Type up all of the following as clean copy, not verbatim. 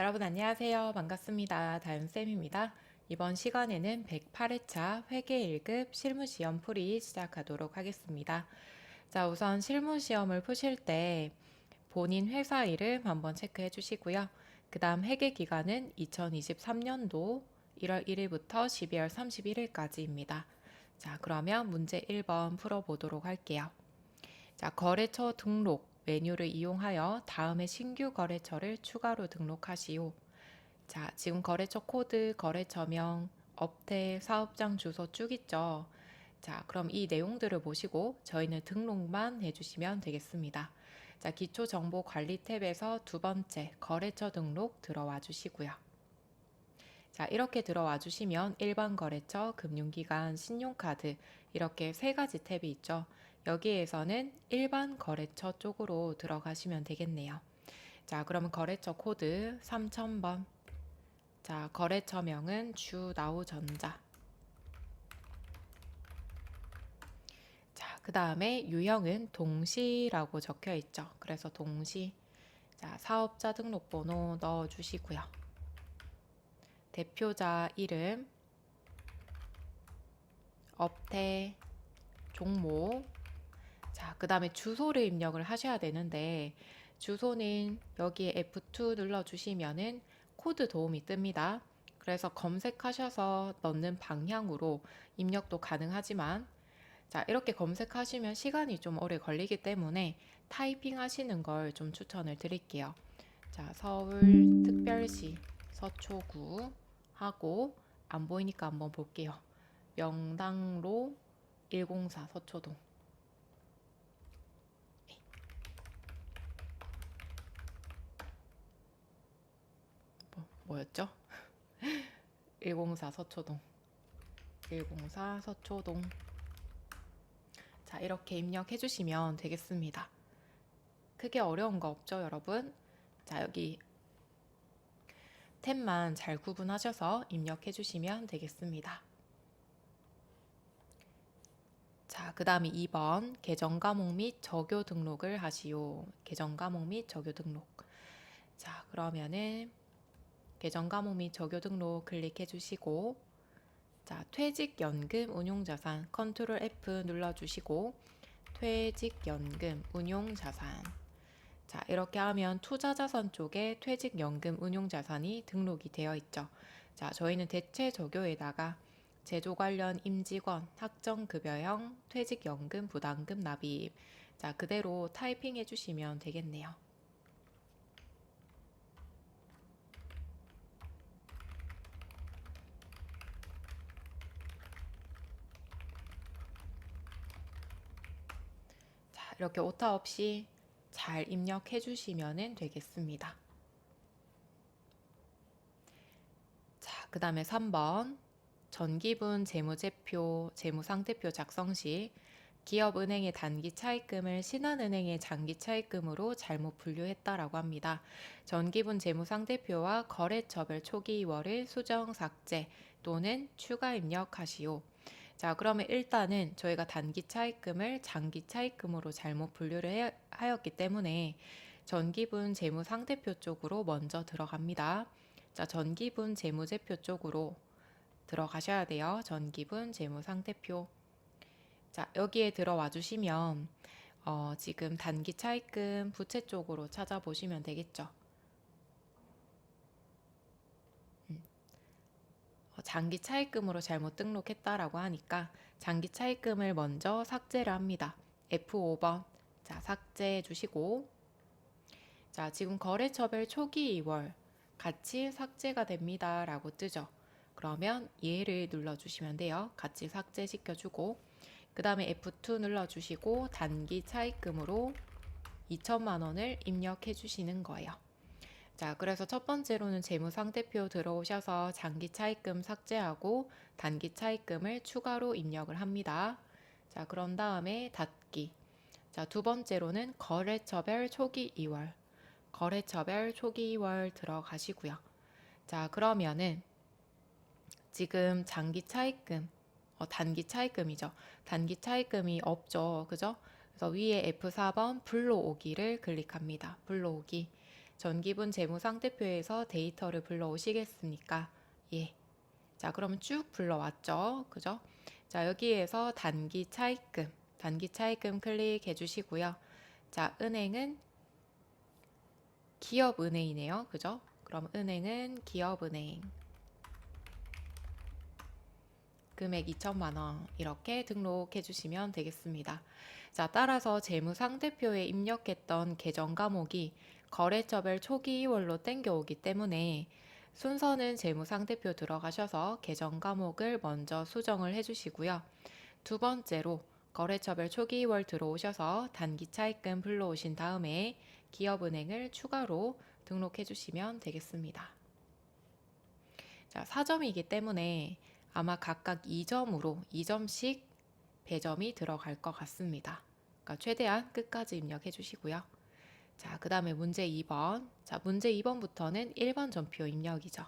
여러분 안녕하세요. 반갑습니다. 다윤쌤입니다. 이번 시간에는 108회차 회계 1급 실무시험 풀이 시작하도록 하겠습니다. 자, 우선 실무시험을 푸실 때 본인 회사 이름 한번 체크해 주시고요. 그 다음 회계 기간은 2023년도 1월 1일부터 12월 31일까지입니다. 자, 그러면 문제 1번 풀어보도록 할게요. 자, 거래처 등록 메뉴를 이용하여 다음에 신규 거래처를 추가로 등록하시오. 자, 지금 거래처 코드, 거래처명, 업태, 사업장 주소 쭉 있죠. 자, 그럼 이 내용들을 보시고 저희는 등록만 해주시면 되겠습니다. 자, 기초정보관리 탭에서 두 번째 거래처 등록 들어와 주시고요. 자, 이렇게 들어와 주시면 일반 거래처, 금융기관, 신용카드 이렇게 세 가지 탭이 있죠. 여기에서는 일반 거래처 쪽으로 들어가시면 되겠네요. 자, 그러면 거래처 코드 3000번. 자, 거래처명은 주나우전자. 자, 그 다음에 유형은 동시라고 적혀 있죠. 그래서 동시. 자, 사업자 등록번호 넣어주시고요. 대표자 이름, 업태, 종목. 자, 그 다음에 주소를 입력을 하셔야 되는데 주소는 여기에 F2 눌러주시면은 코드 도움이 뜹니다. 그래서 검색하셔서 넣는 방향으로 입력도 가능하지만 자, 이렇게 검색하시면 시간이 좀 오래 걸리기 때문에 타이핑 하시는 걸 좀 추천을 드릴게요. 자, 서울특별시 서초구 하고 안 보이니까 한번 볼게요. 명당로 104 서초동. 뭐였죠? 104 서초동. 104 서초동. 자, 이렇게 입력해 주시면 되겠습니다. 크게 어려운 거 없죠, 여러분? 자, 여기 탭만 잘 구분하셔서 입력해 주시면 되겠습니다. 자, 그 다음에 2번 계정 과목 및 적요 등록을 하시오. 계정 과목 및 적요 등록. 자, 그러면은 계정 과목 및 적요 등록 클릭해 주시고 자, 퇴직연금 운용자산 컨트롤 F 눌러주시고 퇴직연금 운용자산. 자, 이렇게 하면 투자자산 쪽에 퇴직연금 운용자산이 등록이 되어 있죠. 자, 저희는 대체 적요에다가 제조 관련 임직원 학정급여형 퇴직연금 부담금 납입. 자, 그대로 타이핑 해주시면 되겠네요. 자, 이렇게 오타 없이 잘 입력해 주시면 되겠습니다. 자, 그 다음에 3번 전기분 재무제표, 재무상태표 작성 시 기업은행의 단기 차입금을 신한은행의 장기 차입금으로 잘못 분류했다라고 합니다. 전기분 재무상태표와 거래처별 초기이월을 수정 삭제 또는 추가 입력하시오. 자, 그러면 일단은 저희가 단기 차입금을 장기 차입금으로 잘못 분류를 하였기 때문에 전기분 재무상태표 쪽으로 먼저 들어갑니다. 자, 전기분 재무제표 쪽으로 들어가셔야 돼요. 전기분 재무상태표. 자, 여기에 들어와 주시면 지금 단기 차입금 부채 쪽으로 찾아보시면 되겠죠. 장기 차입금으로 잘못 등록했다라고 하니까 장기 차입금을 먼저 삭제를 합니다. F5번. 자, 삭제해 주시고 자, 지금 거래처별 초기 2월 같이 삭제가 됩니다 라고 뜨죠. 그러면 얘를 눌러주시면 돼요. 같이 삭제시켜주고 그 다음에 F2 눌러주시고 단기 차입금으로 2천만 원을 입력해 주시는 거예요. 자, 그래서 첫 번째로는 재무상태표 들어오셔서 장기 차입금 삭제하고 단기 차입금을 추가로 입력을 합니다. 자, 그런 다음에 닫기. 자, 두 번째로는 거래처별 초기 2월. 거래처별 초기 2월 들어가시고요. 자, 그러면은 지금 장기 차입금, 단기 차입금이죠. 단기 차입금이 없죠. 그죠? 그래서 위에 F4번 불러오기를 클릭합니다. 불러오기. 전기분 재무상태표에서 데이터를 불러오시겠습니까? 예. 자, 그러면 쭉 불러왔죠. 그죠? 자, 여기에서 단기 차입금 클릭해 주시고요. 자, 은행은 기업은행이네요. 그죠? 그럼 은행은 기업은행. 금액 2천만 원 이렇게 등록해 주시면 되겠습니다. 자, 따라서 재무상태표에 입력했던 계정 과목이 거래처별 초기이월로 땡겨오기 때문에 순서는 재무상태표 들어가셔서 계정 과목을 먼저 수정을 해주시고요. 두 번째로 거래처별 초기이월 들어오셔서 단기 차입금 불러오신 다음에 기업은행을 추가로 등록해 주시면 되겠습니다. 자, 4점이기 때문에 아마 각각 2점씩 배점이 들어갈 것 같습니다. 그러니까 최대한 끝까지 입력해 주시고요. 자, 그 다음에 문제 2번. 자, 문제 2번부터는 1번 전표 입력이죠.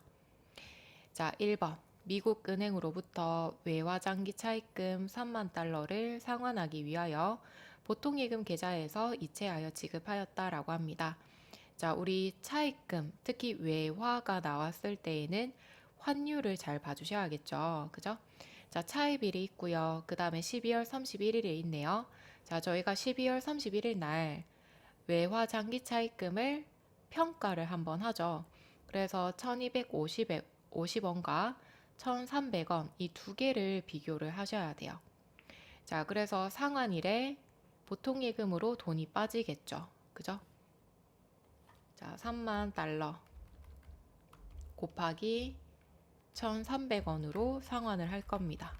자, 1번. 미국 은행으로부터 외화 장기 차입금 3만 달러를 상환하기 위하여 보통예금 계좌에서 이체하여 지급하였다라고 합니다. 자, 우리 차입금, 특히 외화가 나왔을 때에는 환율을 잘 봐주셔야겠죠. 그죠? 자, 차입일이 있고요. 그 다음에 12월 31일에 있네요. 자, 저희가 12월 31일 날 외화 장기 차입금을 평가를 한번 하죠. 그래서 1250원과 1300원 이 두 개를 비교를 하셔야 돼요. 자, 그래서 상환일에 보통예금으로 돈이 빠지겠죠. 그죠? 자, 3만 달러 곱하기 1,300원으로 상환을 할 겁니다.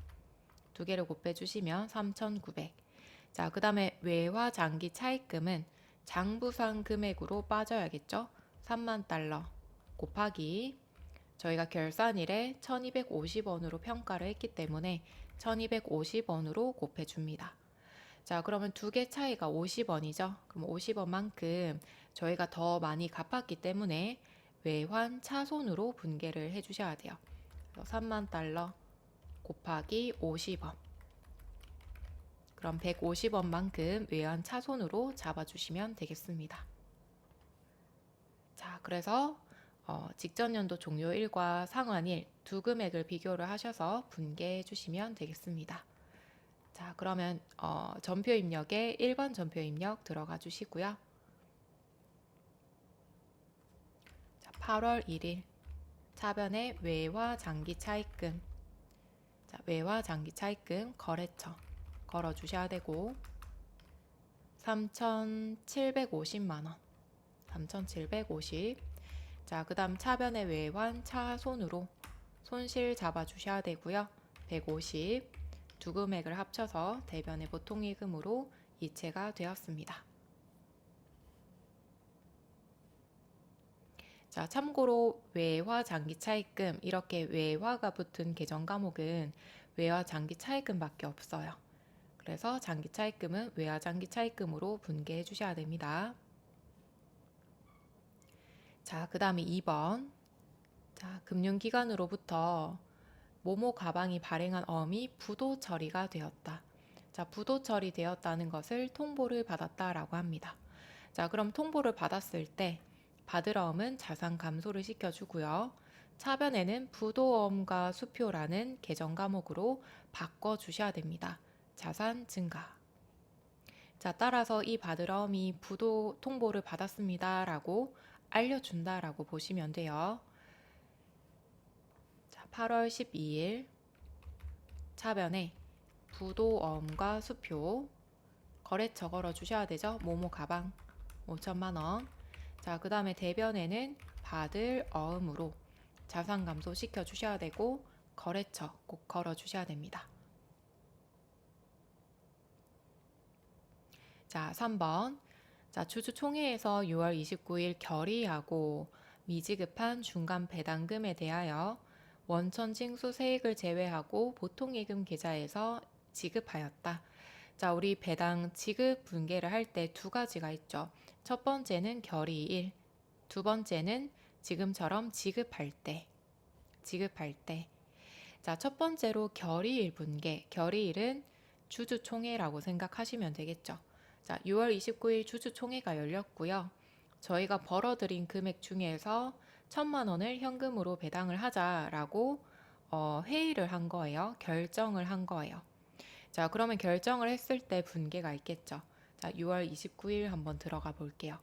두 개를 곱해주시면 3,900. 자, 그 다음에 외화 장기 차입금은 장부상 금액으로 빠져야겠죠? 3만 달러 곱하기 저희가 결산일에 1,250원으로 평가를 했기 때문에 1,250원으로 곱해줍니다. 자, 그러면 두 개 차이가 50원이죠? 그럼 50원만큼 저희가 더 많이 갚았기 때문에 외환 차손으로 분계를 해주셔야 돼요. 3만 달러 곱하기 50원. 그럼 150원만큼 외환 차손으로 잡아주시면 되겠습니다. 자, 그래서 직전 연도 종료일과 상환일 두 금액을 비교를 하셔서 분계해 주시면 되겠습니다. 자, 그러면 전표 입력에 1번 전표 입력 들어가 주시고요. 자, 8월 1일 차변에 외화 장기 차입금. 자, 외화 장기 차입금 거래처 걸어 주셔야 되고 3,750만 원. 3,750. 자, 그다음 차변의 외환 차손으로 손실 잡아 주셔야 되고요. 150. 두 금액을 합쳐서 대변의 보통예금으로 이체가 되었습니다. 자, 참고로 외화 장기 차입금 이렇게 외화가 붙은 계정 과목은 외화 장기 차입금밖에 없어요. 그래서 장기 차입금은 외화 장기 차입금으로 분계해 주셔야 됩니다. 자, 그 다음에 2번. 자, 금융기관으로부터 모모 가방이 발행한 어음이 부도 처리가 되었다. 자, 부도 처리되었다는 것을 통보를 받았다라고 합니다. 자, 그럼 통보를 받았을 때 받을 어음은 자산 감소를 시켜주고요. 차변에는 부도어음과 수표라는 계정 과목으로 바꿔주셔야 됩니다. 자산 증가. 자, 따라서 이 받을 어음이 부도 통보를 받았습니다 라고 알려준다라고 보시면 돼요. 8월 12일 차변에 부도어음과 수표 거래처 걸어 주셔야 되죠. 모모 가방 5천만 원. 자, 그 다음에 대변에는 받을 어음으로 자산 감소 시켜 주셔야 되고 거래처 꼭 걸어 주셔야 됩니다. 자, 3번. 자, 주주총회에서 6월 29일 결의하고 미지급한 중간 배당금에 대하여 원천 징수 세액을 제외하고 보통예금 계좌에서 지급하였다. 자, 우리 배당 지급 분계를 할 때 두 가지가 있죠. 첫 번째는 결의일, 두 번째는 지금처럼 지급할 때. 자, 첫 번째로 결의일 분계. 결의일은 주주총회라고 생각하시면 되겠죠. 자, 6월 29일 주주총회가 열렸고요. 저희가 벌어들인 금액 중에서 1,000만 원을 현금으로 배당을 하자라고 회의를 한 거예요. 결정을 한 거예요. 자, 그러면 결정을 했을 때 분계가 있겠죠. 자, 6월 29일 한번 들어가 볼게요.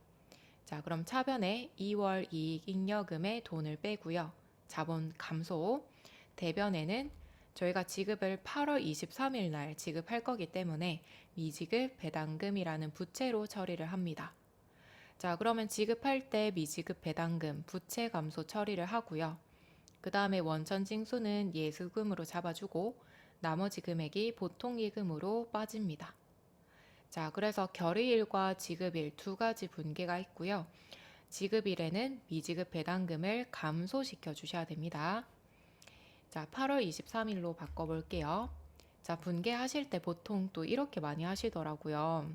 자, 그럼 차변에 2월 이익 잉여금의 돈을 빼고요. 자본 감소. 대변에는 저희가 지급을 8월 23일 날 지급할 거기 때문에 미지급 배당금이라는 부채로 처리를 합니다. 자, 그러면 지급할 때 미지급 배당금 부채 감소 처리를 하고요. 그 다음에 원천 징수는 예수금으로 잡아주고 나머지 금액이 보통 예금으로 빠집니다. 자, 그래서 결의일과 지급일 두 가지 분계가 있고요. 지급일에는 미지급 배당금을 감소시켜 주셔야 됩니다. 자, 8월 23일로 바꿔볼게요. 자, 분계하실 때 보통 또 이렇게 많이 하시더라고요.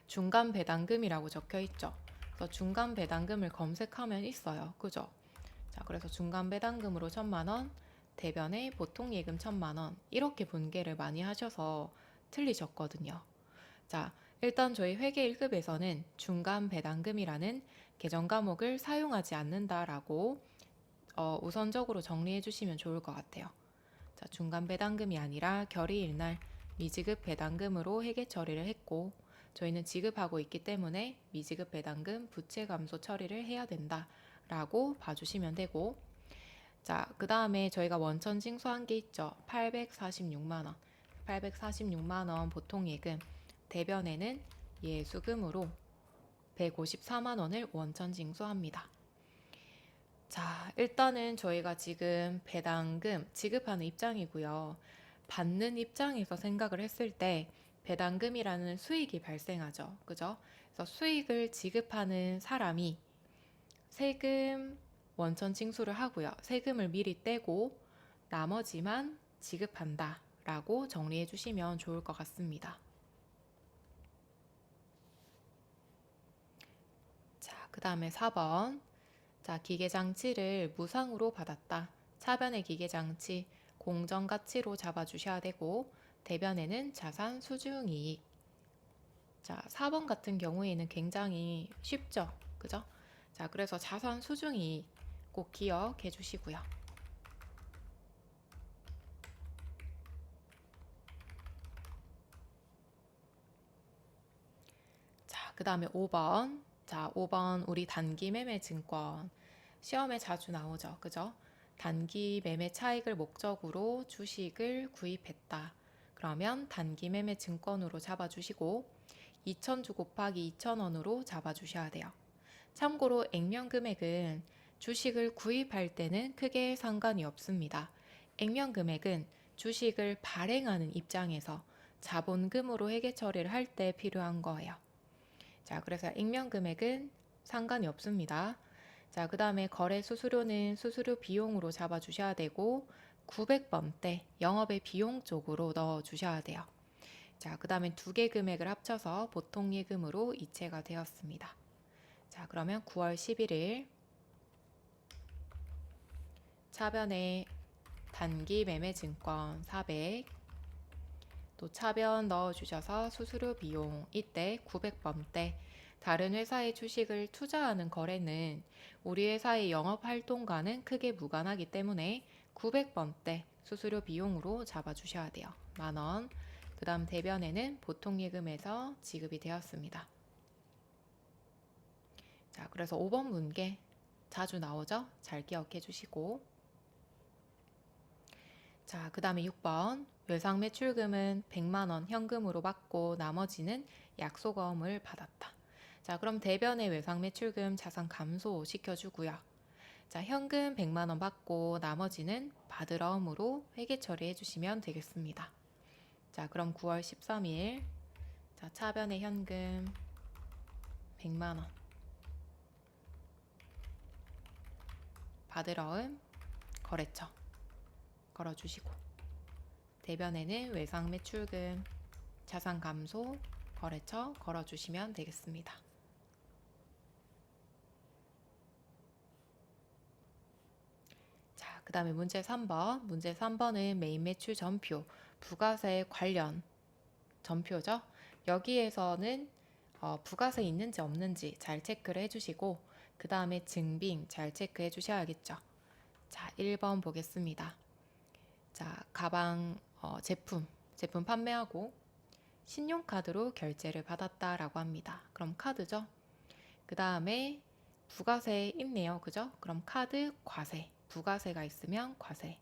중간 배당금이라고 적혀 있죠. 그래서 중간 배당금을 검색하면 있어요. 그죠? 자, 그래서 중간 배당금으로 1,000만 원, 대변에 보통 예금 1,000만 원 이렇게 분계를 많이 하셔서 틀리셨거든요. 자, 일단 저희 회계 1급에서는 중간 배당금이라는 계정 과목을 사용하지 않는다라고 우선적으로 정리해 주시면 좋을 것 같아요. 자, 중간 배당금이 아니라 결의일 날 미지급 배당금으로 회계 처리를 했고 저희는 지급하고 있기 때문에 미지급 배당금 부채 감소 처리를 해야 된다라고 봐주시면 되고 자, 그 다음에 저희가 원천 징수한 게 있죠. 846만 원. 846만 원 보통 예금. 대변에는 예수금으로 154만 원을 원천 징수합니다. 자, 일단은 저희가 지금 배당금 지급하는 입장이고요. 받는 입장에서 생각을 했을 때 배당금이라는 수익이 발생하죠. 그죠? 그래서 수익을 지급하는 사람이 세금 원천 징수를 하고요. 세금을 미리 떼고 나머지만 지급한다 라고 정리해 주시면 좋을 것 같습니다. 자, 그 다음에 4번. 자, 기계장치를 무상으로 받았다. 차변의 기계장치 공정가치로 잡아주셔야 되고 대변에는 자산 수중이익. 자, 4번 같은 경우에는 굉장히 쉽죠. 그죠? 자, 그래서 자산 수중이익 꼭 기억해 주시고요. 자, 그 다음에 5번. 자, 5번 우리 단기 매매 증권 시험에 자주 나오죠. 그죠? 단기 매매 차익을 목적으로 주식을 구입했다. 그러면 단기 매매 증권으로 잡아주시고 2,000주 곱하기 2,000원으로 잡아주셔야 돼요. 참고로 액면 금액은 주식을 구입할 때는 크게 상관이 없습니다. 액면 금액은 주식을 발행하는 입장에서 자본금으로 회계 처리를 할 때 필요한 거예요. 자, 그래서 액면 금액은 상관이 없습니다. 자, 그 다음에 거래 수수료는 수수료 비용으로 잡아주셔야 되고 900번대 영업의 비용 쪽으로 넣어주셔야 돼요. 자, 그 다음에 두 개 금액을 합쳐서 보통 예금으로 이체가 되었습니다. 자, 그러면 9월 11일 차변에 단기 매매 증권 400, 또 차변 넣어주셔서 수수료 비용 이때 900번대 다른 회사의 주식을 투자하는 거래는 우리 회사의 영업활동과는 크게 무관하기 때문에 900번대 수수료 비용으로 잡아주셔야 돼요. 만원. 그 다음 대변에는 보통 예금에서 지급이 되었습니다. 자, 그래서 5번 문제 자주 나오죠? 잘 기억해 주시고 자, 그 다음에 6번 외상 매출금은 100만원 현금으로 받고 나머지는 약속어음을 받았다. 자, 그럼 대변의 외상 매출금 자산 감소 시켜주고요. 자, 현금 100만원 받고 나머지는 받으러음으로 회계 처리해 주시면 되겠습니다. 자, 그럼 9월 13일 자, 차변의 현금 100만원 받으러음 거래처 걸어주시고 대변에는 외상 매출금 자산 감소 거래처 걸어주시면 되겠습니다. 자, 그 다음에 문제 3번. 문제 3번은 메인 매출 전표 부가세 관련 전표죠. 여기에서는 부가세 있는지 없는지 잘 체크를 해주시고 그 다음에 증빙 잘 체크해 주셔야겠죠. 자, 1번 보겠습니다. 자, 가방 제품 판매하고 신용카드로 결제를 받았다라고 합니다. 그럼 카드죠. 그 다음에 부가세 있네요. 그죠? 그럼 카드 과세, 부가세가 있으면 과세.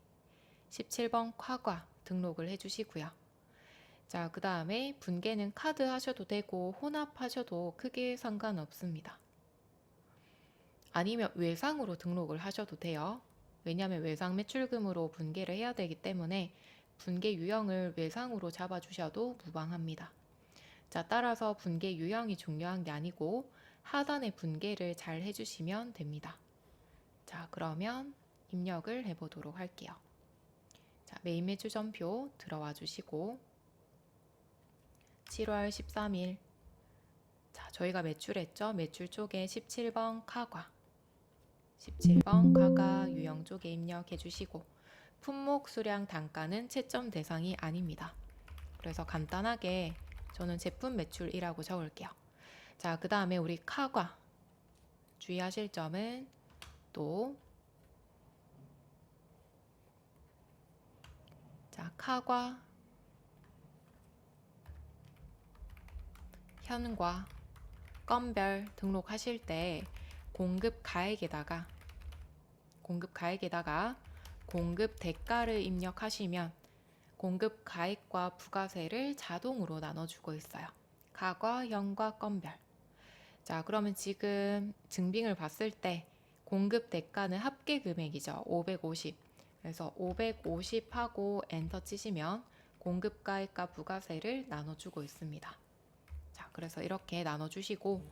17번 과과 등록을 해주시고요. 자, 그 다음에 분계는 카드 하셔도 되고 혼합하셔도 크게 상관없습니다. 아니면 외상으로 등록을 하셔도 돼요. 왜냐하면 외상 매출금으로 분계를 해야 되기 때문에 분계 유형을 외상으로 잡아주셔도 무방합니다. 자, 따라서 분계 유형이 중요한 게 아니고 하단의 분계를 잘 해주시면 됩니다. 자, 그러면 입력을 해보도록 할게요. 자, 메인 매출 전표 들어와 주시고 7월 13일 자, 저희가 매출했죠? 매출 쪽에 17번 카과 17번 카가 유형 쪽에 입력해 주시고 품목 수량 단가는 채점 대상이 아닙니다. 그래서 간단하게 저는 제품 매출이라고 적을게요. 자, 그 다음에 우리 카과 주의하실 점은 또 자, 카과 현과 건별 등록하실 때 공급 가액에다가 공급 대가를 입력하시면 공급 가액과 부가세를 자동으로 나눠주고 있어요. 가과, 현과 건별. 자, 그러면 지금 증빙을 봤을 때 공급 대가는 합계 금액이죠. 550. 그래서 550 하고 엔터 치시면 공급 가액과 부가세를 나눠주고 있습니다. 자, 그래서 이렇게 나눠주시고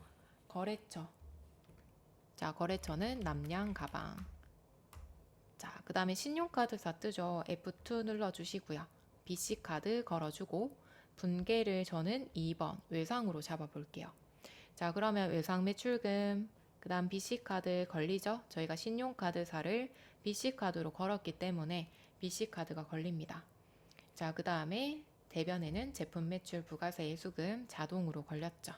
거래처. 자, 거래처는 남양 가방. 자, 그 다음에 신용카드사 뜨죠. F2 눌러주시고요. BC카드 걸어주고 분계를 저는 2번 외상으로 잡아볼게요. 자, 그러면 외상 매출금 그 다음 BC카드 걸리죠. 저희가 신용카드사를 BC카드로 걸었기 때문에 BC카드가 걸립니다. 자, 그 다음에 대변에는 제품 매출 부가세 예수금 자동으로 걸렸죠.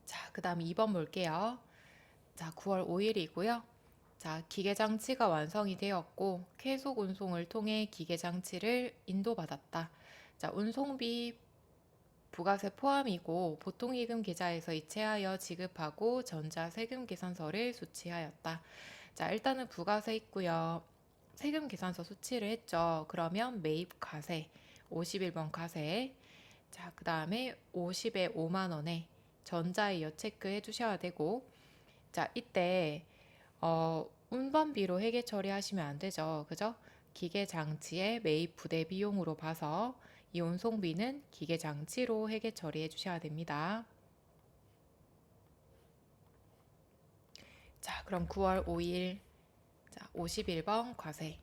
자, 그 다음 2번 볼게요. 자, 9월 5일이고요. 자, 기계장치가 완성이 되었고 계속 운송을 통해 기계장치를 인도받았다. 자, 운송비 부가세 포함이고 보통이금 계좌에서 이체하여 지급하고 전자세금 계산서를 수취하였다. 자, 일단은 부가세 있고요. 세금 계산서 수취를 했죠. 그러면 매입 과세 51번 과세. 자, 그 다음에 50에 5만 원에 전자이여 체크해 주셔야 되고 자, 이때 운반비로 회계 처리하시면 안 되죠. 그죠? 기계 장치의 매입 부대 비용으로 봐서 이 운송비는 기계 장치로 회계 처리해 주셔야 됩니다. 자, 그럼 9월 5일 자, 51번 과세.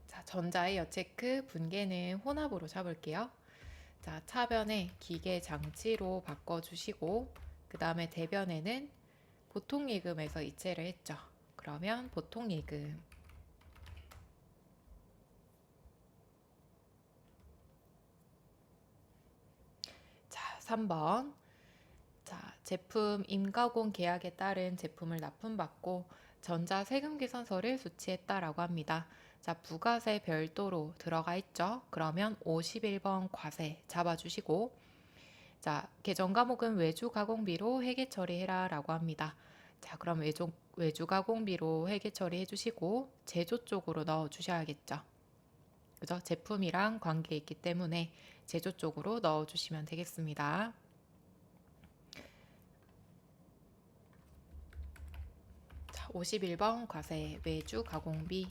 자, 전자의 여체크 분계는 혼합으로 잡을게요. 자, 차변에 기계 장치로 바꿔주시고 그 다음에 대변에는 보통예금에서 이체를 했죠. 그러면 보통예금 자, 3번 자, 제품 임가공 계약에 따른 제품을 납품받고 전자세금계산서를 수취했다라고 합니다. 자, 부가세 별도로 들어가 있죠. 그러면 51번 과세 잡아주시고 자, 계정 과목은 외주 가공비로 회계 처리해라 라고 합니다. 자, 그럼 외주 가공비로 회계 처리해 주시고 제조 쪽으로 넣어 주셔야겠죠. 그죠? 제품이랑 관계 있기 때문에 제조 쪽으로 넣어 주시면 되겠습니다. 자, 51번 과세 외주 가공비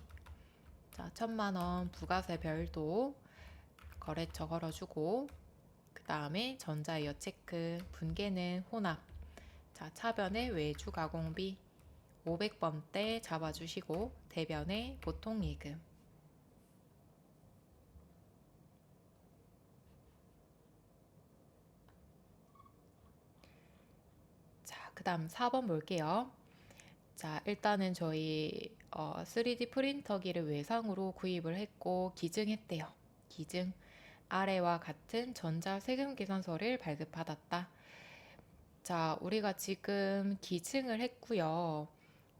자, 1000만원 부가세 별도 거래처 걸어주고 그 다음에 전자이어 체크 분계는 혼합 자, 차변에 외주 가공비 500번대 잡아주시고 대변에 보통예금 그 다음 4번 볼게요. 자, 일단은 저희 3D 프린터기를 외상으로 구입을 했고 기증했대요. 기증. 아래와 같은 전자 세금 계산서를 발급받았다. 자, 우리가 지금 기증을 했고요.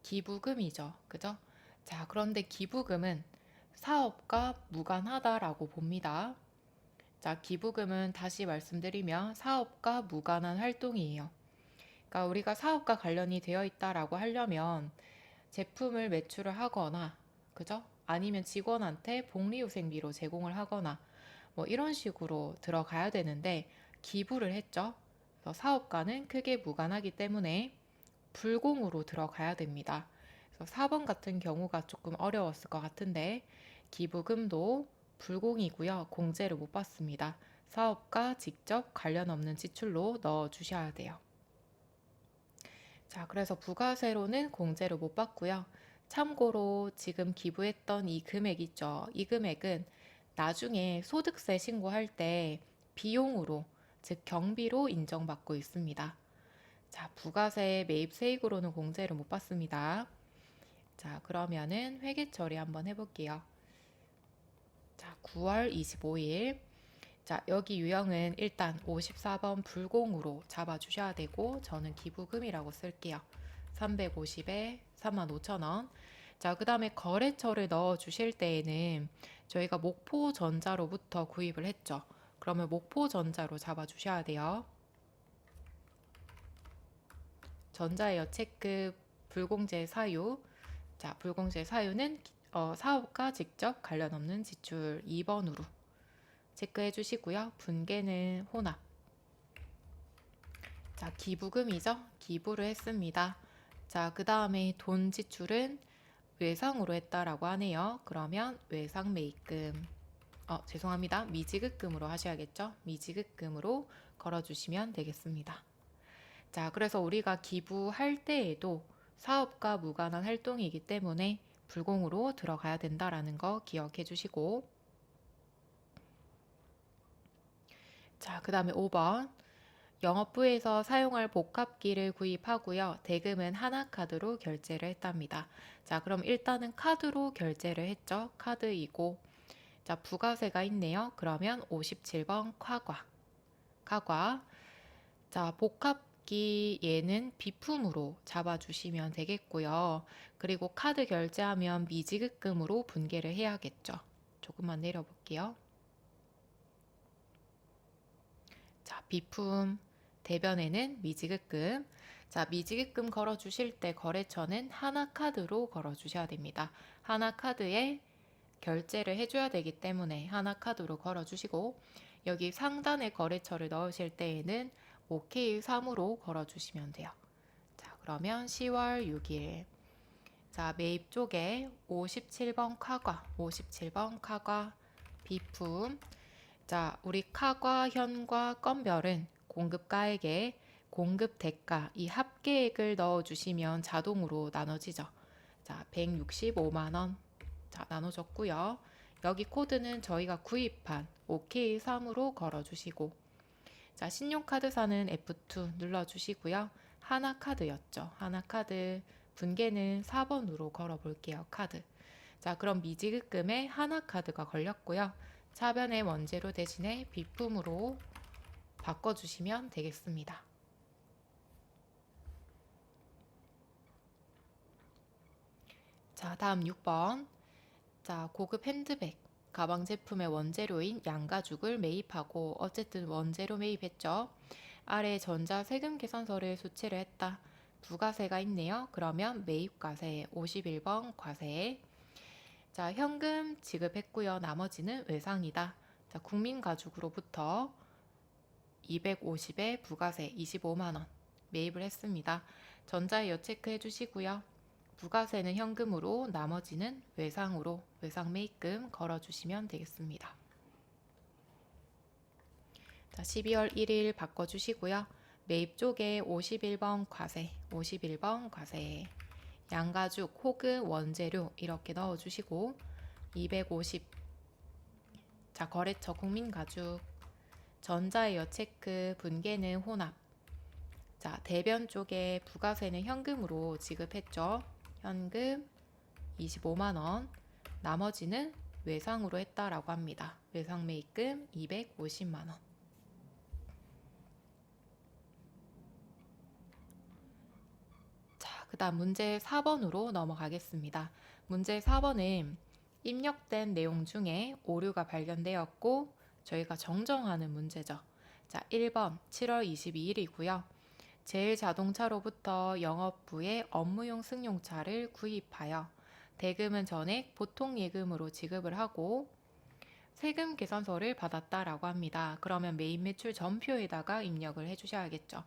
기부금이죠. 그죠? 자, 그런데 기부금은 사업과 무관하다라고 봅니다. 자, 기부금은 다시 말씀드리면 사업과 무관한 활동이에요. 그러니까 우리가 사업과 관련이 되어 있다라고 하려면 제품을 매출을 하거나, 그죠? 아니면 직원한테 복리후생비로 제공을 하거나, 뭐 이런 식으로 들어가야 되는데 기부를 했죠. 그래서 사업과는 크게 무관하기 때문에 불공으로 들어가야 됩니다. 그래서 4번 같은 경우가 조금 어려웠을 것 같은데 기부금도 불공이고요. 공제를 못 받습니다. 사업과 직접 관련 없는 지출로 넣어 주셔야 돼요. 자, 그래서 부가세로는 공제를 못 받고요. 참고로 지금 기부했던 이 금액 있죠. 이 금액은 나중에 소득세 신고할 때 비용으로, 즉 경비로 인정받고 있습니다. 자, 부가세 매입 세액으로는 공제를 못 받습니다. 자, 그러면은 회계 처리 한번 해볼게요. 자, 9월 25일. 자, 여기 유형은 일단 54번 불공으로 잡아주셔야 되고 저는 기부금이라고 쓸게요. 350에 35,000원. 자, 그 다음에 거래처를 넣어 주실 때에는 저희가 목포전자로부터 구입을 했죠. 그러면 목포전자로 잡아 주셔야 돼요. 전자예요 체크 불공제 사유. 자, 불공제 사유는 사업과 직접 관련 없는 지출 2번으로 체크해 주시고요. 분계는 혼합. 자, 기부금이죠. 기부를 했습니다. 자, 그 다음에 돈 지출은 외상으로 했다라고 하네요. 그러면 외상 매입금, 죄송합니다. 미지급금으로 하셔야겠죠. 미지급금으로 걸어주시면 되겠습니다. 자, 그래서 우리가 기부할 때에도 사업과 무관한 활동이기 때문에 불공으로 들어가야 된다라는 거 기억해 주시고, 자, 그 다음에 5번. 영업부에서 사용할 복합기를 구입하고요. 대금은 하나카드로 결제를 했답니다. 자, 그럼 일단은 카드로 결제를 했죠. 카드이고, 자, 부가세가 있네요. 그러면 57번 카과. 카과. 자, 복합기 얘는 비품으로 잡아주시면 되겠고요. 그리고 카드 결제하면 미지급금으로 분계를 해야겠죠. 조금만 내려볼게요. 자, 비품 대변에는 미지급금. 자, 미지급금 걸어주실 때 거래처는 하나카드로 걸어주셔야 됩니다. 하나카드에 결제를 해줘야 되기 때문에 하나카드로 걸어주시고, 여기 상단에 거래처를 넣으실 때에는 OK3으로 걸어주시면 돼요. 자, 그러면 10월 6일. 자, 매입 쪽에 57번 카과, 57번 카과 비품. 자, 우리 카과, 현과, 건별은 공급가액에 공급 대가 이 합계액을 넣어주시면 자동으로 나눠지죠. 자, 165만 원. 자, 나눠졌고요. 여기 코드는 저희가 구입한 OK3으로 걸어주시고, 자, 신용카드사는 F2 눌러주시고요. 하나카드였죠. 하나카드 분계는 4번으로 걸어볼게요. 카드. 자, 그럼 미지급금에 하나카드가 걸렸고요. 차변의 원재료 대신에 비품으로 바꿔주시면 되겠습니다. 자, 다음 6번. 자, 고급 핸드백 가방 제품의 원재료인 양가죽을 매입하고 어쨌든 원재료 매입했죠. 아래 전자 세금 계산서를 수취를 했다. 부가세가 있네요. 그러면 매입과세 51번 과세. 자, 현금 지급했고요. 나머지는 외상이다. 자, 국민가죽으로부터 250에 부가세 25만 원 매입을 했습니다. 전자예요 체크해 주시고요. 부가세는 현금으로, 나머지는 외상으로 외상 매입금 걸어주시면 되겠습니다. 자, 12월 1일 바꿔주시고요. 매입 쪽에 51번 과세, 51번 과세, 양가죽 혹은 원재료 이렇게 넣어주시고 250. 자, 거래처 국민가죽, 전자예요 체크, 분계는 혼합. 자, 대변 쪽에 부가세는 현금으로 지급했죠. 현금 25만 원. 나머지는 외상으로 했다라고 합니다. 외상 매입금 250만 원. 자, 그다음 문제 4번으로 넘어가겠습니다. 문제 4번은 입력된 내용 중에 오류가 발견되었고 저희가 정정하는 문제죠. 자, 1번 7월 22일이고요. 제일자동차로부터 영업부에 업무용 승용차를 구입하여 대금은 전액 보통예금으로 지급을 하고 세금 계산서를 받았다라고 합니다. 그러면 매입 매출 전표에다가 입력을 해주셔야겠죠.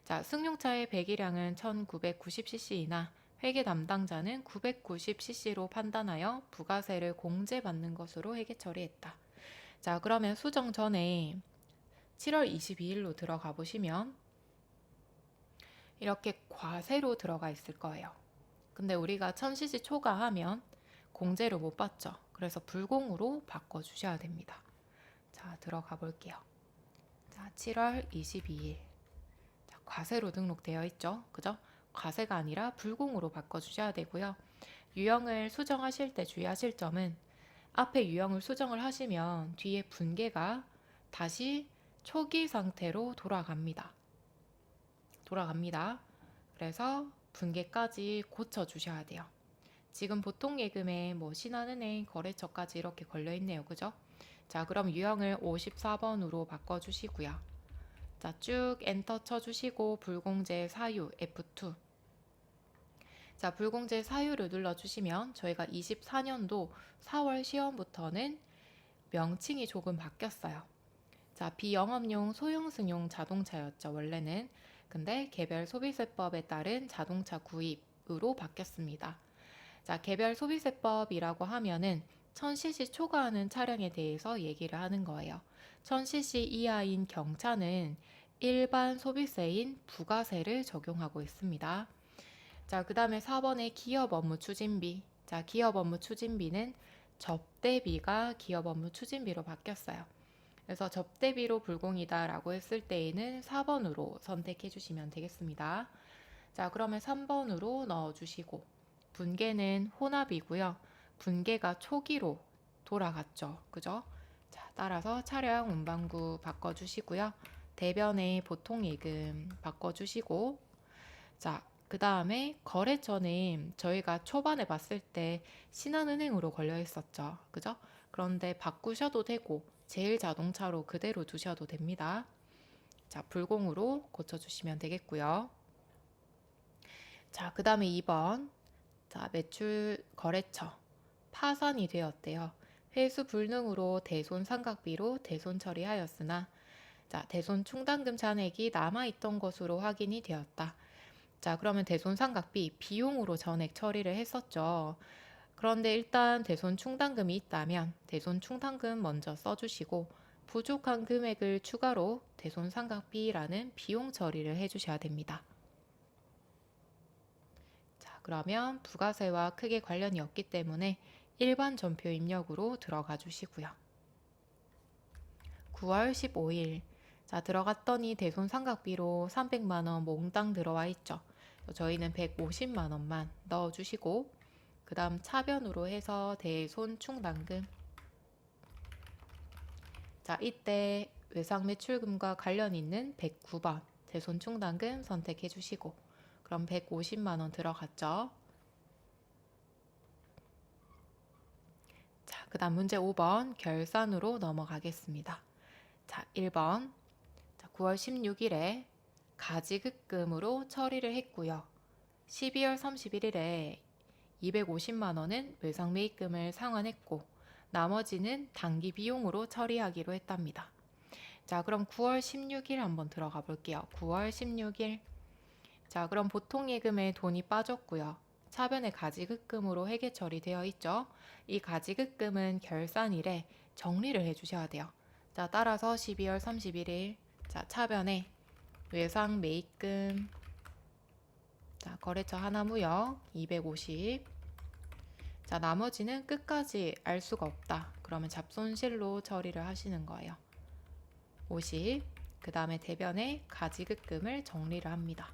자, 승용차의 배기량은 1990cc이나 회계 담당자는 990cc로 판단하여 부가세를 공제받는 것으로 회계 처리했다. 자, 그러면 수정 전에 7월 22일로 들어가 보시면 이렇게 과세로 들어가 있을 거예요. 근데 우리가 1000cc 초과하면 공제를 못 받죠. 그래서 불공으로 바꿔주셔야 됩니다. 자, 들어가 볼게요. 자, 7월 22일. 자, 과세로 등록되어 있죠. 그죠? 과세가 아니라 불공으로 바꿔주셔야 되고요. 유형을 수정하실 때 주의하실 점은 앞에 유형을 수정을 하시면 뒤에 분계가 다시 초기 상태로 돌아갑니다. 그래서 분계까지 고쳐주셔야 돼요. 지금 보통예금에 뭐 신한은행, 거래처까지 이렇게 걸려있네요. 그죠? 자, 그럼 유형을 54번으로 바꿔주시고요. 자, 쭉 엔터 쳐주시고 불공제 사유 F2. 자, 불공제 사유를 눌러주시면 저희가 24년도 4월 시험부터는 명칭이 조금 바뀌었어요. 자, 비영업용 소형승용 자동차였죠, 원래는. 근데 개별 소비세법에 따른 자동차 구입으로 바뀌었습니다. 자, 개별 소비세법이라고 하면은 1000cc 초과하는 차량에 대해서 얘기를 하는 거예요. 1000cc 이하인 경차는 일반 소비세인 부가세를 적용하고 있습니다. 자, 그 다음에 4번에 기업 업무 추진비. 자, 기업 업무 추진비는 접대비가 기업 업무 추진비로 바뀌었어요. 그래서 접대비로 불공이다 라고 했을 때에는 4번으로 선택해 주시면 되겠습니다. 자, 그러면 3번으로 넣어주시고 분계는 혼합이고요. 분계가 초기로 돌아갔죠. 그죠? 자, 따라서 차량 운반구 바꿔주시고요. 대변의 보통예금 바꿔주시고 자, 그 다음에 거래처는 저희가 초반에 봤을 때 신한은행으로 걸려 있었죠. 그죠? 그런데 바꾸셔도 되고 제일자동차로 그대로 두셔도 됩니다. 자, 불공으로 고쳐주시면 되겠고요. 자, 그 다음에 2번. 자, 매출 거래처 파산이 되었대요. 회수 불능으로 대손 상각비로 대손 처리하였으나 자, 대손 충당금 잔액이 남아있던 것으로 확인이 되었다. 자, 그러면 대손 상각비 비용으로 전액 처리를 했었죠. 그런데 일단 대손 충당금이 있다면 대손 충당금 먼저 써주시고 부족한 금액을 추가로 대손 상각비라는 비용 처리를 해주셔야 됩니다. 자, 그러면 부가세와 크게 관련이 없기 때문에 일반 전표 입력으로 들어가 주시고요. 9월 15일 자, 들어갔더니 대손 상각비로 300만 원 몽땅 들어와 있죠. 저희는 150만 원만 넣어주시고 그 다음 차변으로 해서 대손 충당금. 자, 이때 외상 매출금과 관련 있는 109번 대손 충당금 선택해 주시고 그럼 150만 원 들어갔죠. 자, 그 다음 문제 5번 결산으로 넘어가겠습니다. 자, 1번 자, 9월 16일에 가지급금으로 처리를 했고요. 12월 31일에 250만 원은 외상 매입금을 상환했고 나머지는 단기 비용으로 처리하기로 했답니다. 자, 그럼 9월 16일 한번 들어가 볼게요. 9월 16일. 자, 그럼 보통예금에 돈이 빠졌고요. 차변에 가지급금으로 회계 처리되어 있죠. 이 가지급금은 결산일에 정리를 해주셔야 돼요. 자, 따라서 12월 31일 자, 차변에 외상 매입금 자, 거래처 하나무역 250. 자, 나머지는 끝까지 알 수가 없다. 그러면 잡손실로 처리를 하시는 거예요. 50. 그 다음에 대변에 가지급금을 정리를 합니다.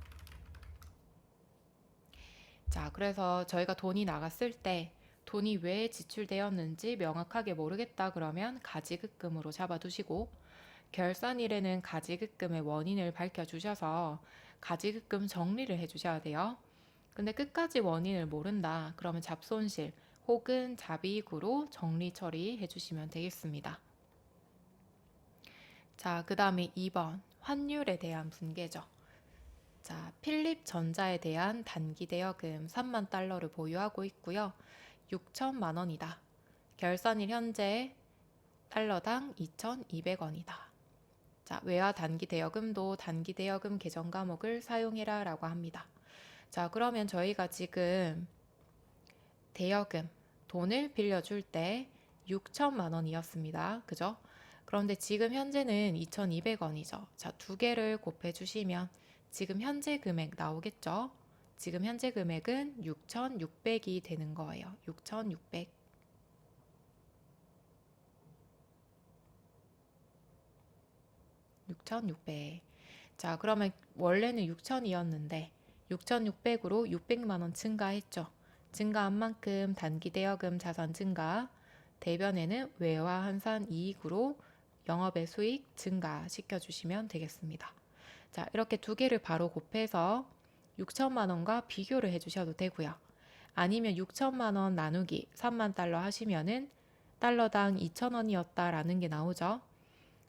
자, 그래서 저희가 돈이 나갔을 때 돈이 왜 지출되었는지 명확하게 모르겠다 그러면 가지급금으로 잡아두시고, 결산일에는 가지급금의 원인을 밝혀주셔서 가지급금 정리를 해주셔야 돼요. 근데 끝까지 원인을 모른다 그러면 잡손실 혹은 잡이익으로 정리 처리해 주시면 되겠습니다. 자, 그 다음에 2번 환율에 대한 분계죠. 자, 필립전자에 대한 단기 대여금 3만 달러를 보유하고 있고요. 6천만 원이다. 결산일 현재 달러당 2,200원이다. 자, 외화 단기 대여금도 단기 대여금 계정 과목을 사용해라 라고 합니다. 자, 그러면 저희가 지금 대여금, 돈을 빌려줄 때 6천만 원이었습니다. 그죠? 그런데 지금 현재는 2,200원이죠. 자, 두 개를 곱해 주시면 지금 현재 금액 나오겠죠? 지금 현재 금액은 6,600이 되는 거예요. 6,600. 6,600. 자, 그러면 원래는 6,000이었는데 6,600으로 600만 원 증가했죠. 증가한 만큼 단기 대여금 자산 증가, 대변에는 외화 환산 이익으로 영업의 수익 증가 시켜주시면 되겠습니다. 자, 이렇게 두 개를 바로 곱해서 6천만 원과 비교를 해주셔도 되고요. 아니면 6천만 원 나누기 3만 달러 하시면은 달러당 2,000원이었다라는 게 나오죠.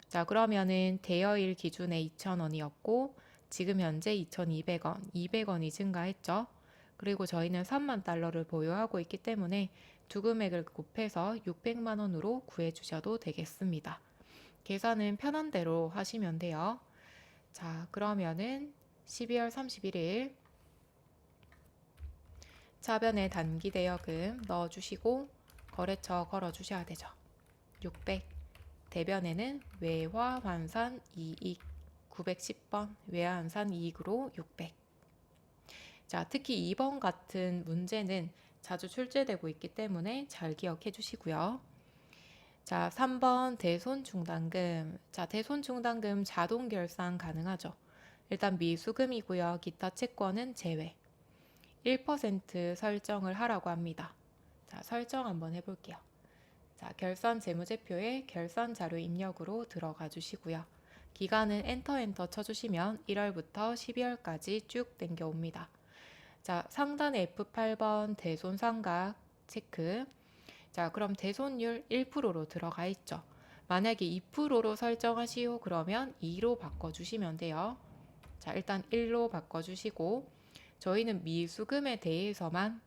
자, 그러면은 대여일 기준에 2,000원이었고 지금 현재 2,200원, 200원이 증가했죠. 그리고 저희는 3만 달러를 보유하고 있기 때문에 두 금액을 곱해서 600만 원으로 구해 주셔도 되겠습니다. 계산은 편한 대로 하시면 돼요. 자, 그러면은 12월 31일 차변에 단기 대여금 넣어주시고 거래처 걸어주셔야 되죠. 600. 대변에는 외화 환산 이익 910번 외화 환산 이익으로 600. 자, 특히 2번 같은 문제는 자주 출제되고 있기 때문에 잘 기억해 주시고요. 자, 3번 대손 충당금. 자, 대손 충당금 자동 결산 가능하죠. 일단 미수금이고요. 기타 채권은 제외. 1% 설정을 하라고 합니다. 자, 설정 한번 해볼게요. 자, 결산 재무제표에 결산 자료 입력으로 들어가 주시고요. 기간은 엔터 쳐주시면 1월부터 12월까지 쭉 당겨옵니다. 자, 상단에 F8번 대손상각 체크. 자, 그럼 대손율 1%로 들어가 있죠. 만약에 2%로 설정하시오 그러면 2로 바꿔주시면 돼요. 자, 일단 1로 바꿔주시고 저희는 미수금에 대해서만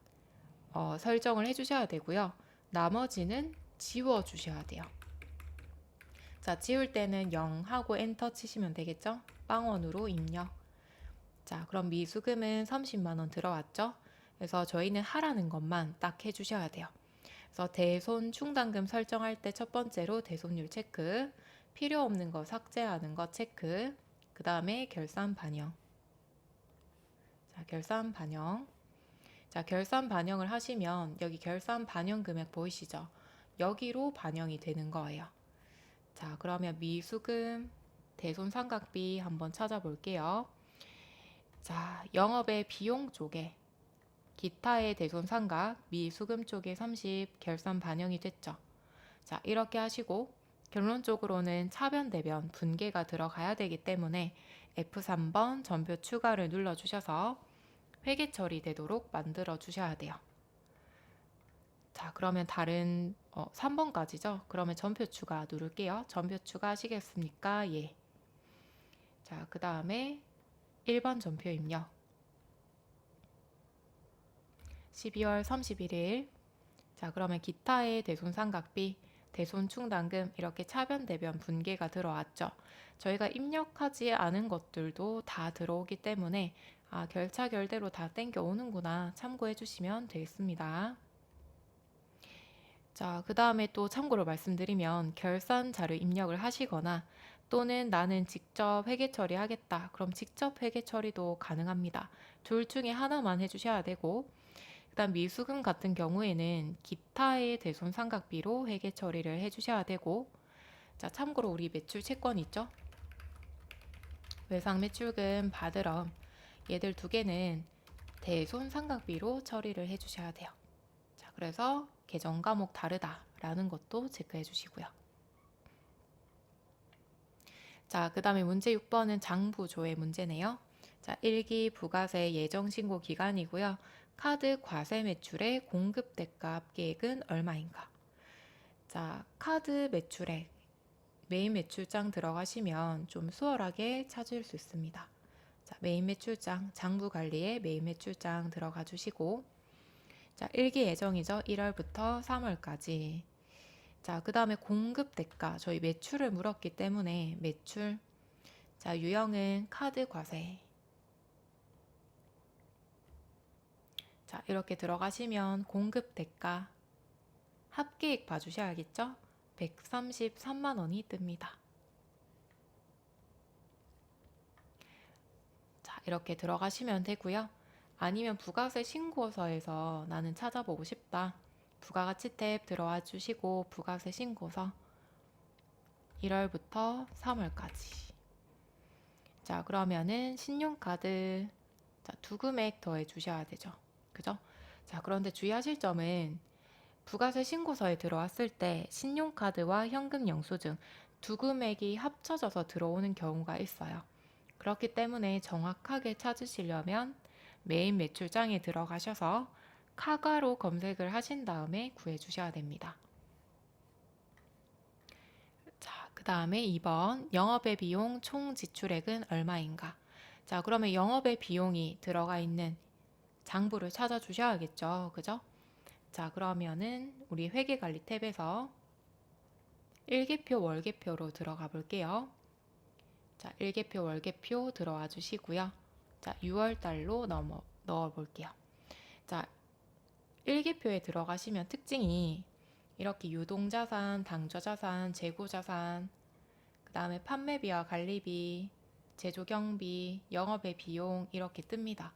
설정을 해주셔야 되고요. 나머지는 지워주셔야 돼요. 자, 지울 때는 0 하고 엔터 치시면 되겠죠? 빵원으로 입력. 자, 그럼 미수금은 30만 원 들어왔죠? 그래서 저희는 하라는 것만 딱 해주셔야 돼요. 그래서 대손 충당금 설정할 때 첫 번째로 대손율 체크, 필요 없는 거 삭제하는 거 체크, 그 다음에 결산 반영. 자, 결산 반영. 자, 결산 반영을 하시면 여기 결산 반영 금액 보이시죠? 여기로 반영이 되는 거예요. 자, 그러면 미수금 대손 상각비 한번 찾아볼게요. 자, 영업의 비용 쪽에 기타의 대손 상각 미수금 쪽에 30 결산 반영이 됐죠. 자, 이렇게 하시고 결론적으로는 차변 대변 분계가 들어가야 되기 때문에 F3번 전표 추가를 눌러주셔서 회계 처리되도록 만들어 주셔야 돼요. 자, 그러면 다른 3번까지죠. 그러면 전표 추가 누를게요. 전표 추가 하시겠습니까? 예. 자, 그 다음에 1번 전표 입력. 12월 31일. 자, 그러면 기타의 대손 상각비, 대손 충당금 이렇게 차변 대변 분계가 들어왔죠. 저희가 입력하지 않은 것들도 다 들어오기 때문에 결차 결대로 다 땡겨 오는구나 참고해 주시면 되겠습니다. 자, 그 다음에 또 참고로 말씀드리면 결산 자료 입력을 하시거나 또는 나는 직접 회계 처리하겠다. 그럼 직접 회계 처리도 가능합니다. 둘 중에 하나만 해주셔야 되고, 그다음 미수금 같은 경우에는 기타의 대손 상각비로 회계 처리를 해주셔야 되고, 자, 참고로 우리 매출 채권 있죠? 외상 매출금 받으러 얘들 두 개는 대손상각비로 처리를 해주셔야 돼요. 자, 그래서 계정 과목 다르다라는 것도 체크해 주시고요. 자, 그 다음에 문제 6번은 장부조회 문제네요. 자, 1기 부가세 예정신고 기간이고요. 카드 과세 매출의 공급 대가 합계액은 얼마인가? 자, 카드 매출액 메인 매출장 들어가시면 좀 수월하게 찾을 수 있습니다. 자, 메인 매출장, 장부 관리에 메인 매출장 들어가 주시고, 자, 1기 예정이죠. 1월부터 3월까지. 자, 그 다음에 공급 대가, 저희 매출을 물었기 때문에 매출. 자, 유형은 카드 과세. 자, 이렇게 들어가시면 공급 대가 합계액 봐주셔야겠죠? 133만 원이 뜹니다. 자, 이렇게 들어가시면 되고요. 아니면 부가세 신고서에서 나는 찾아보고 싶다. 부가가치 탭 들어와 주시고 부가세 신고서 1월부터 3월까지. 자, 그러면은 신용카드 자, 두 금액 더해 주셔야 되죠. 그죠? 자, 그런데 주의하실 점은 부가세 신고서에 들어왔을 때 신용카드와 현금 영수증 두 금액이 합쳐져서 들어오는 경우가 있어요. 그렇기 때문에 정확하게 찾으시려면 메인 매출장에 들어가셔서 카가로 검색을 하신 다음에 구해 주셔야 됩니다. 자, 그 다음에 2번 영업의 비용 총 지출액은 얼마인가? 자, 그러면 영업의 비용이 들어가 있는 장부를 찾아 주셔야겠죠. 그죠? 자, 그러면은 우리 회계관리 탭에서 일개표 월개표로 들어가 볼게요. 자, 일개표 월개표 들어와 주시고요. 자, 6월달로 넣어 볼게요. 자, 일개표에 들어가시면 특징이 이렇게 유동자산, 당좌자산, 재고자산, 그 다음에 판매비와 관리비, 제조경비, 영업의 비용 이렇게 뜹니다.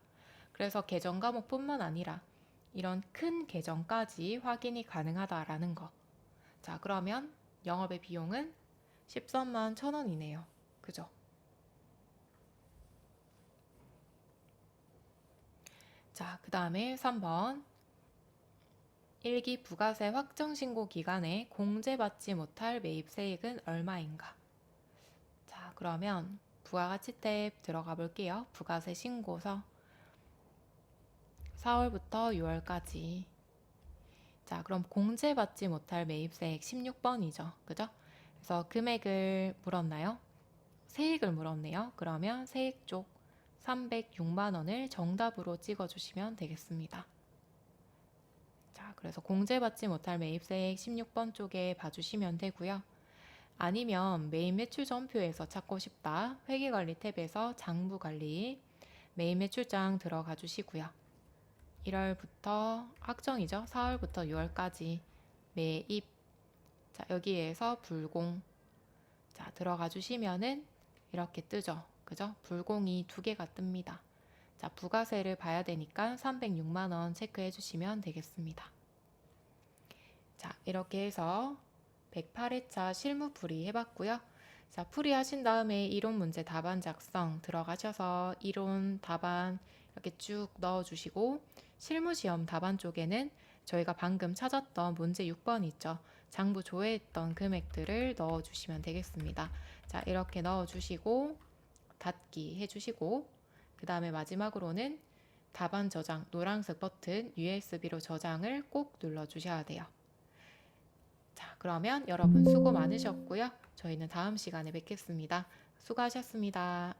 그래서 계정 과목뿐만 아니라 이런 큰 계정까지 확인이 가능하다라는 거. 자, 그러면 영업의 비용은 13만 1,000원이네요. 그죠? 자, 그 다음에 3번 1기 부가세 확정신고 기간에 공제받지 못할 매입세액은 얼마인가? 자, 그러면 부가가치 탭 들어가 볼게요. 부가세 신고서 4월부터 6월까지. 자, 그럼 공제받지 못할 매입세액 16번이죠. 그죠? 그래서 금액을 물었나요? 세액을 물었네요. 그러면 세액 쪽 306만 원을 정답으로 찍어주시면 되겠습니다. 자, 그래서 공제받지 못할 매입세액 16번 쪽에 봐주시면 되고요. 아니면 메인 매출 전표에서 찾고 싶다. 회계관리 탭에서 장부관리 메인 매출장 들어가 주시고요. 1월부터 확정이죠. 4월부터 6월까지 매입. 자, 여기에서 불공. 자, 들어가 주시면은 이렇게 뜨죠. 그죠? 불공이 두 개가 뜹니다. 자, 부가세를 봐야 되니까 306만 원 체크해 주시면 되겠습니다. 자, 이렇게 해서 108회차 실무 풀이 해봤고요. 자, 풀이하신 다음에 이론 문제 답안 작성 들어가셔서 이론 답안 이렇게 쭉 넣어주시고 실무시험 답안 쪽에는 저희가 방금 찾았던 문제 6번 있죠. 장부 조회했던 금액들을 넣어주시면 되겠습니다. 자, 이렇게 넣어주시고 닫기 해주시고 그 다음에 마지막으로는 답안 저장 노란색 버튼 USB로 저장을 꼭 눌러주셔야 돼요. 자, 그러면 여러분 수고 많으셨고요. 저희는 다음 시간에 뵙겠습니다. 수고하셨습니다.